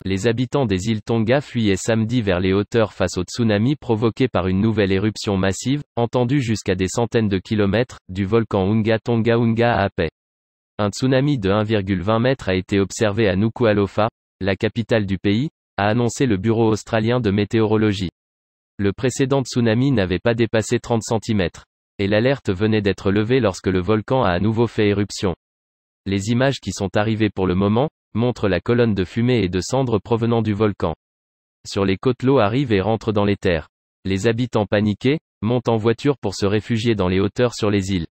Les habitants des îles Tonga fuyaient samedi vers les hauteurs face au tsunami provoqué par une nouvelle éruption massive, entendue jusqu'à des centaines de kilomètres, du volcan Unga Tonga Unga à Apeh. Un tsunami de 1,20 m a été observé à Nuku'alofa, la capitale du pays, a annoncé le Bureau australien de météorologie. Le précédent tsunami n'avait pas dépassé 30 cm. Et l'alerte venait d'être levée lorsque le volcan a à nouveau fait éruption. Les images qui sont arrivées pour le moment, montrent la colonne de fumée et de cendres provenant du volcan. Sur les côtes, l'eau arrive et rentre dans les terres. Les habitants paniqués, montent en voiture pour se réfugier dans les hauteurs sur les îles.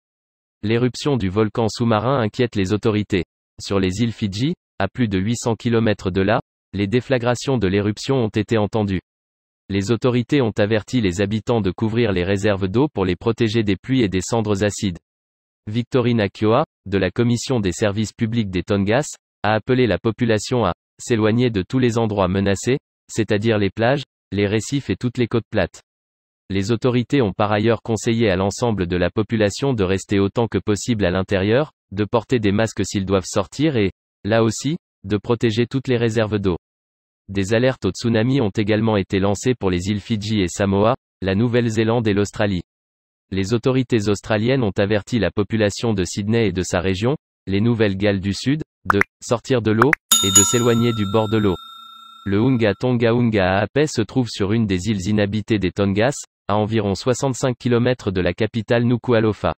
L'éruption du volcan sous-marin inquiète les autorités. Sur les îles Fidji, à plus de 800 km de là, les déflagrations de l'éruption ont été entendues. Les autorités ont averti les habitants de couvrir les réserves d'eau pour les protéger des pluies et des cendres acides. Victorine Kioa, de la Commission des services publics des Tongas, a appelé la population à s'éloigner de tous les endroits menacés, c'est-à-dire les plages, les récifs et toutes les côtes plates. Les autorités ont par ailleurs conseillé à l'ensemble de la population de rester autant que possible à l'intérieur, de porter des masques s'ils doivent sortir et, là aussi, de protéger toutes les réserves d'eau. Des alertes au tsunami ont également été lancées pour les îles Fidji et Samoa, la Nouvelle-Zélande et l'Australie. Les autorités australiennes ont averti la population de Sydney et de sa région, les Nouvelles-Galles du Sud, de sortir de l'eau, et de s'éloigner du bord de l'eau. Le Unga Tonga Unga à Apeh se trouve sur une des îles inhabitées des Tongas, à environ 65 km de la capitale Nuku'alofa.